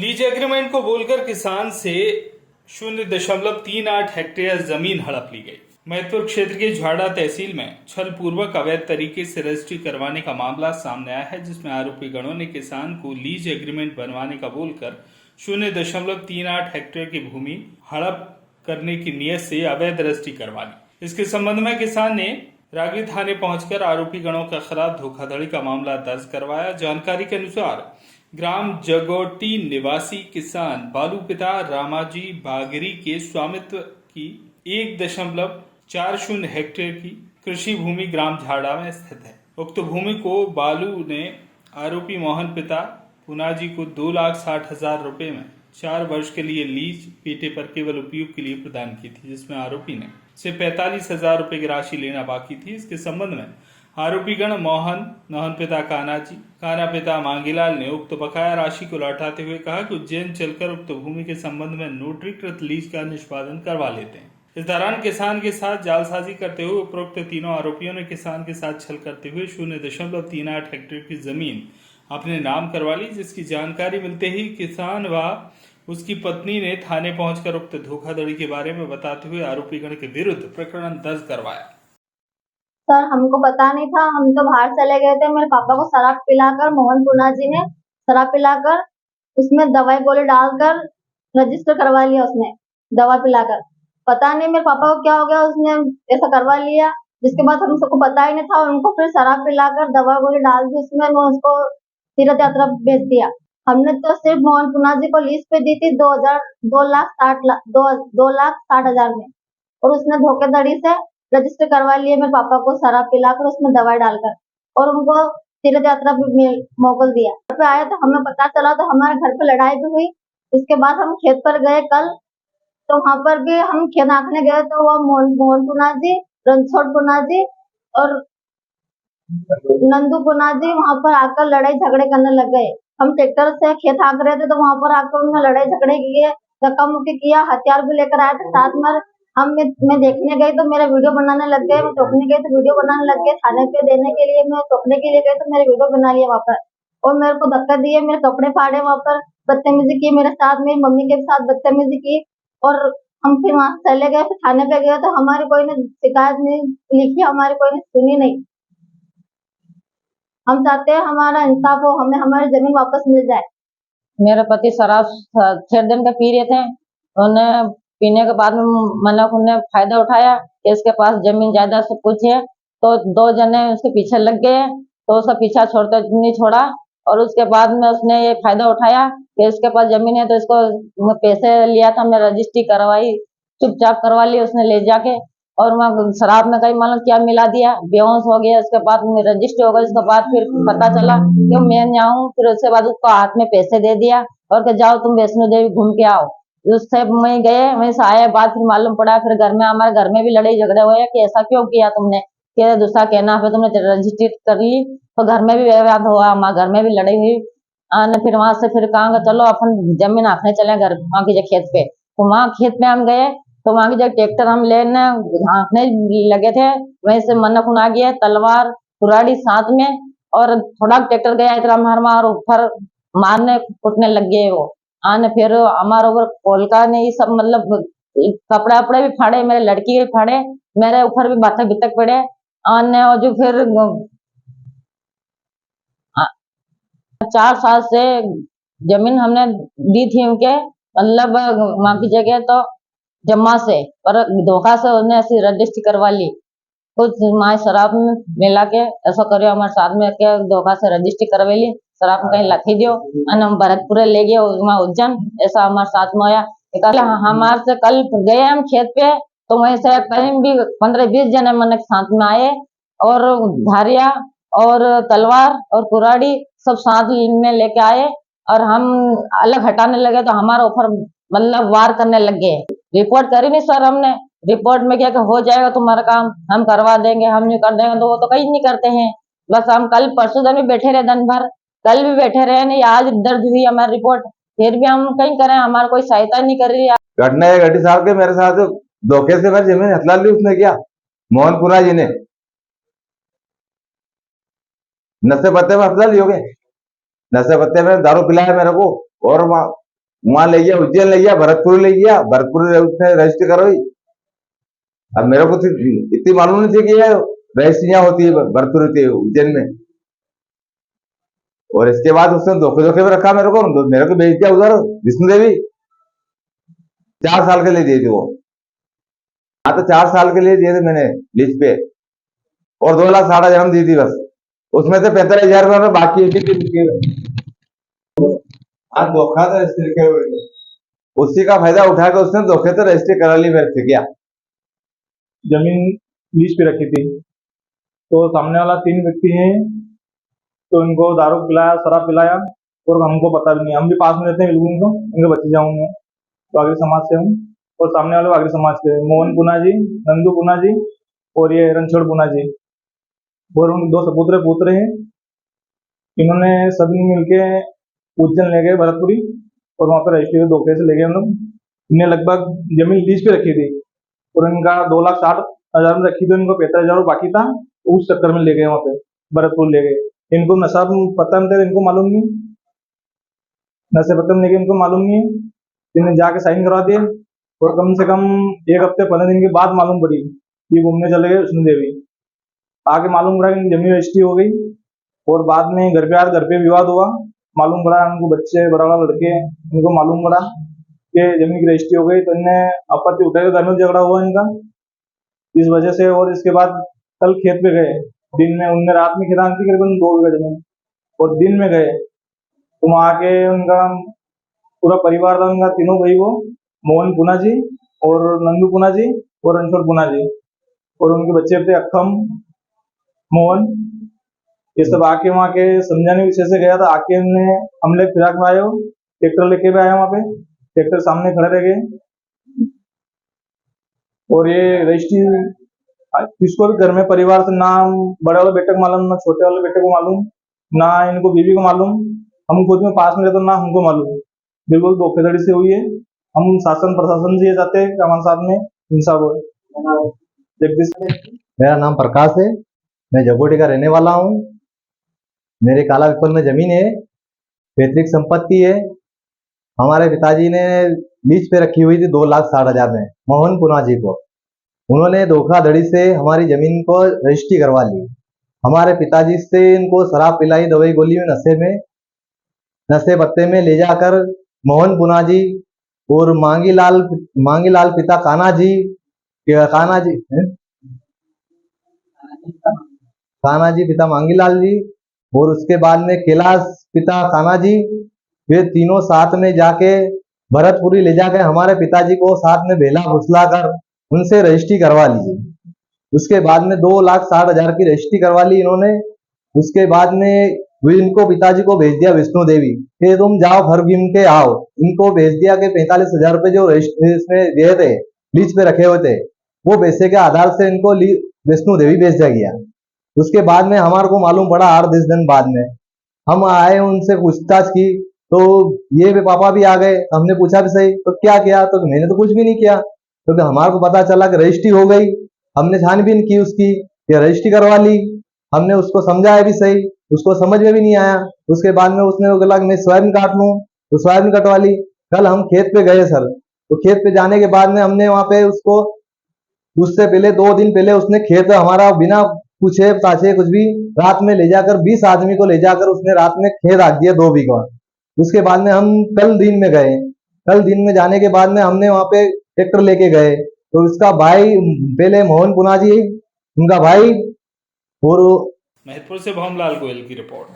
Lease agreement को बोलकर किसान से 0.38 हेक्टेयर जमीन हड़प ली गई। मैदपुर क्षेत्र के झाड़ा तहसील में छल पूर्वक अवैध तरीके से रजिस्ट्री करवाने का मामला सामने आया है, जिसमें आरोपी गणों ने किसान को लीज एग्रीमेंट बनवाने का बोलकर 0.38 हेक्टेयर की भूमि हड़प करने की नीयत से अवैध रजिस्ट्री करवा ली। इसके संबंध में किसान ने रागी थाने पहुंचकर आरोपी गणों के खिलाफ धोखाधड़ी का मामला दर्ज करवाया। जानकारी के अनुसार ग्राम जगोटी निवासी किसान बालू पिता रामाजी बागरी के स्वामित्व की 1.40 हेक्टेयर की कृषि भूमि ग्राम झाड़ा में स्थित है। उक्त भूमि को बालू ने आरोपी मोहन पिता पुनाजी को 2,60,000 रुपए में 4 वर्ष के लिए लीज पीटे पर केवल उपयोग के लिए प्रदान की थी, जिसमें आरोपी ने से 45,000 रुपए की राशि लेना बाकी थी। इसके संबंध में आरोपीगण मोहन पिता काना पिता मांगीलाल ने उक्त बकाया राशि को लौटाते हुए कहा कि उज्जैन चलकर उक्त भूमि के संबंध में नोटरीकृत लीज का निष्पादन करवा लेते हैं। इस दौरान किसान के साथ जालसाजी करते हुए उपरोक्त तीनों आरोपियों ने किसान के साथ छल करते हुए 0.38 हेक्टेयर की जमीन अपने नाम करवा ली, जिसकी जानकारी मिलते ही किसान व उसकी पत्नी ने थाने पहुंचकर उक्त धोखाधड़ी के बारे में बताते हुए आरोपीगण के विरुद्ध प्रकरण दर्ज करवाया। सर, हमको पता नहीं था, हम तो बाहर चले गए थे। मेरे पापा को शराब पिलाकर मोहन पुना जी ने शराब पिलाकर उसमें दवाई गोली डालकर रजिस्टर करवा लिया। उसने दवा पिलाकर, पता नहीं मेरे पापा को क्या हो गया, उसने ऐसा करवा लिया। जिसके बाद हम सबको पता ही नहीं था। उनको फिर शराब पिलाकर दवा गोली डाल दी उसमें, मैं उसको तीर्थ यात्रा भेज दिया। हमने तो सिर्फ मोहन पुना जी को लीज पे दी थी 2,60,000 में, और उसने धोखाधड़ी से रजिस्टर करवा लिए मेरे पापा को शराब पिलाकर उसमें दवाई डालकर, और उनको तीर्थ यात्रा पे मोकल दिया। घर पे आए तो हमें पता चला, तो हमारे घर पे लड़ाई भी हुई। इसके बाद हम खेत पर गए कल, तो वहां पर भी हम खेत आंकने गए तो वो मोहन पुना जी, रणछोड़ पुना जी और नंदू पुना जी वहां पर आकर लड़ाई झगड़े करने लग गए। हम ट्रैक्टर से खेत आंक रहे थे तो वहां पर आकर उन्होंने लड़ाई झगड़े किए, धक्का मुक्की किया, हथियार भी लेकर आए थे साथ में। मैं देखने गई तो मेरा वीडियो बनाने लग गए, मैं टोकने गई तो वीडियो बनाने लग गए। थाने पे देने के लिए मैं टोकने के लिए गई तो मेरे वीडियो बना लिया वहां पर, और मेरे को धक्का दिए, मेरे कपड़े फाड़े, वहां पर बदतमीजी की मेरे साथ, मेरी मम्मी के साथ बदतमीजी की। और हम फिर वहां चले गए, फिर थाने पे गए तो हमारी कोई ने शिकायत नहीं लिखी, हमारी कोई ने सुनी नहीं। हम चाहते हैं हमारा इंसाफ हो, हमें हमारी जमीन वापस मिल जाए। मेरे पति शराब 6 दिन का पी रहे थे। उन्हें पीने के बाद मतलब उन्हें फायदा उठाया कि इसके पास जमीन जायदाद सब कुछ है, तो 2 जने उसके पीछे लग गए, तो उसका पीछा छोड़ते नहीं छोड़ा। और उसके बाद में उसने ये फायदा उठाया कि इसके पास जमीन है, तो इसको पैसे लिया था, हमने रजिस्ट्री करवाई, चुपचाप करवा ली उसने ले जाके। और वहाँ शराब में कहीं मालूम क्या मिला दिया, बेहोश हो गया। उसके बाद रजिस्ट्री हो गई। उसके बाद फिर पता चला कि मैं जाऊँ, फिर उसके बाद उसको हाथ में पैसे दे दिया और कि जाओ तुम वैष्णो देवी घूम के आओ। उससे वहीं गए, वहीं से आए, बाद फिर मालूम पड़ा, फिर घर में हमारे घर में भी लड़ाई झगड़े हुए कि ऐसा क्यों किया तुमने, कि दूसरा कहना पे तुमने रजिस्ट्री कर ली। तो घर में भी विवाद हुआ, हमारे घर में भी लड़ाई हुई। फिर वहां से फिर कहा चलो अपन जमीन आखने चले घर वहां की खेत पे। तो वहां खेत पे हम गए, तो वहां की जब ट्रैक्टर हम लेने हाँकने लगे थे, वहीं से मनक आ गया, तलवार कुराड़ी साथ में, और थोड़ा ट्रैक्टर गया इतना हमारे ऊपर मारने कुटने लग गए वो। आने फिर हमारे ऊपर कोलका ने ये सब मतलब कपड़े वपड़े भी फाड़े, मेरे लड़की के फाड़े, मेरे ऊपर भी बातें बितक पड़े। आने और जो फिर 4 साल से जमीन हमने दी थी उनके, मतलब वहां की जगह तो जमा से, पर धोखा से उन्हें ऐसी रजिस्ट्री करवा ली। कुछ माए शराब में मिला के ऐसा करो हमारे साथ में के धोखा से रजिस्ट्री करवा ली, शराब में कहीं लखी दियो, हम भरतपुर ले गए वहाँ उज्जैन। ऐसा हमारे साथ में आया। हमारे से कल गए हम खेत पे, तो वहीं से कहीं भी 15-20 जने मन साथ में आए, और धारिया और तलवार और कुराड़ी सब साथ में लेके आए, और हम अलग हटाने लगे तो हमारे ऊपर मतलब वार करने लग गए। रिपोर्ट करी नहीं सर हमने, रिपोर्ट में क्या हो जाएगा तुम्हारा काम, हम करवा देंगे, हम नहीं कर देंगे, तो वो तो कहीं नहीं करते हैं। बस हम कल परसों दिन भी बैठे रहे, दिन भर कल भी बैठे रहे, नहीं आज दर्ज हुई हमारी रिपोर्ट, फिर भी हम कहीं करें, हमारा कोई सहायता नहीं कर रही है। घटना ये घटी साहब के मेरे साथ धोखे से मेरी जमीन हथला ली उसने, क्या मोहनपुरा जी ने नशे पत्ते में हथला ली हो गए, नशे पत्ते में दारू पिलाया मेरे को, और वहां ले गया, उज्जैन ले गया, भरतपुर ले गया, भरतपुर उसने रजिस्ट्री करवाई। अब मेरे को तो इतनी मालूम नहीं थी कि ये रजिस्ट्रियां होती है, भरतपुर होती है उज्जैन में। और इसके बाद उसने धोखे धोखे में रखा मेरे को भेज दिया उधर विष्णु देवी। 4 साल के लिए दिए थे वो। हाँ, तो 4 साल के लिए दिए थे मैंने लीज पे, और 2,60,000 हम दी थी बस। उसमें से 45,000 रुपये बाकी आज धोखा तो रजिस्ट्री लिखे हुए थे। उसी का फायदा उठा के उसने धोखे तो रजिस्ट्री करा ली मेरे से। क्या जमीन लीज पे रखी थी, तो सामने वाला 3 व्यक्ति हैं, तो इनको दारू पिलाया, शराब पिलाया, और हमको पता भी नहीं। हम भी पास में रहते हैं बिल्कुल, इनके बच्चे जाऊंगे, वागरी समाज से हूँ, और सामने वाले वागरी समाज के मोहन पुना जी, नंदू पुना जी, और ये रणछोड़ पुना जी, और उनके 2 सपुत्र पुत्र हैं। इन्होंने सभी मिलके उज्जैन ले गए भरतपुरी, और वहाँ पर रजिस्ट्री धोखे से ले गए हम लोग। इन्हें लगभग जमीन लीज पे रखी थी, और इनका 2,60,000 में रखी थी, इनको 45,000 बाकी था, उस चक्कर में ले गए वहाँ पे भरतपुर ले गए। इनको नशा पता नहीं था, इनको मालूम नहीं, नशे पता नहीं, इनको मालूम नहीं। इन्हें जाके साइन करवा दिए, और कम से कम 1 हफ्ते 15 दिन के बाद मालूम पड़ी कि घूमने चले गए विष्णु देवी। आगे मालूम पड़ा कि इनकी जमीन रजिस्ट्री हो गई, और बाद में घर पे विवाद हुआ। मालूम पड़ा उनको बच्चे बड़ा लड़के, इनको मालूम पड़ा कि जमीन की रजिस्ट्री हो गई, तो इन्हें आपत्ति उठाई, घर में झगड़ा हुआ इनका इस वजह से। और इसके बाद कल खेत पे गए दिन में, उनने रात में खेत थी करीबन 2 बीघा जमीन, और दिन में गए तो वहाँ के उनका पूरा परिवार था, उनका तीनों भाई, वो मोहन पुना जी और नंदू पुना जी और रणछोड़ पुना जी, और उनके बच्चे थे अक्खम, मोहन। ये सब आके वहाँ के समझाने विषय से गया था, आके हमने हमले फिराक में आए हो, ट्रैक्टर लेके भी आया वहाँ पे, ट्रैक्टर सामने खड़े रह गए। और ये रजिस्ट्री किसको भी घर में परिवार से, ना बड़े वाले बेटे को मालूम, ना छोटे वाले बेटे को मालूम, ना इनको बीवी को मालूम, हम खुद में पास में रहते ना हमको मालूम। बिल्कुल धोखेधड़ी से हुई है। हम शासन प्रशासन से ये चाहते हैं कि हमारे साथ में इंसाफ हो। जगदीश, मेरा नाम प्रकाश है, मैं जगोटी का रहने वाला हूँ। मेरे काला विपल में जमीन है, पैतृक संपत्ति है। हमारे पिताजी ने लीज पे रखी हुई थी 2,60,000 में मोहन पुना जी को। उन्होंने धोखाधड़ी से हमारी जमीन को रजिस्ट्री करवा ली। हमारे पिताजी से इनको शराब पिलाई, दवाई गोली में नशे पत्ते में ले जाकर मोहन पुना जी और मांगीलाल पिता कान्हा जी पिता मांगीलाल जी, और उसके बाद में कैलाश पिता कान्हा जी, वे तीनों साथ में जाके भरतपुरी ले जाके हमारे पिताजी को साथ में बेला फुसला कर उनसे रजिस्ट्री करवा ली। उसके बाद में 2,60,000 की रजिस्ट्री करवा ली इन्होंने। उसके बाद में इनको पिताजी को भेज दिया विष्णु देवी कि तुम जाओ घर घूम के आओ। इनको भेज दिया कि 45,000 रुपए जो रजिस्ट्री में दिए थे, लीज पे रखे हुए थे, वो पैसे के आधार से इनको विष्णु देवी भेज दिया गया। उसके बाद में हमारे को मालूम पड़ा 8-10 दिन बाद में, हम आए उनसे पूछताछ की, तो ये भी पापा भी आ गए। हमने पूछा भी सही तो क्या किया, तो मैंने तो कुछ भी नहीं किया, क्योंकि हमारे को पता चला कि रजिस्ट्री हो गई। हमने छानबीन की उसकी, ये रजिस्ट्री करवा ली। हमने उसको समझाया भी सही, उसको समझ में भी नहीं आया। उसके बाद में उसने बोला कि मैं सोयाबीन काट लूं, तो सोयाबीन कटवा ली। कल हम खेत पे गए सर, तो खेत पे जाने के बाद में हमने वहां पे उसको, उससे पहले 2 दिन पहले उसने खेत हमारा बिना पूछे ताछे कुछ भी रात में ले जाकर 20 आदमी को ले जाकर उसने रात में खेत आग दिया 2 बीघा। उसके बाद में हम कल दिन में गए। कल दिन में जाने के बाद में हमने वहां पे ट्रैक्टर लेके गए, तो उसका भाई पहले मोहन पुना जी, उनका भाई, और महतपुर से भवनलाल गोयल की रिपोर्ट।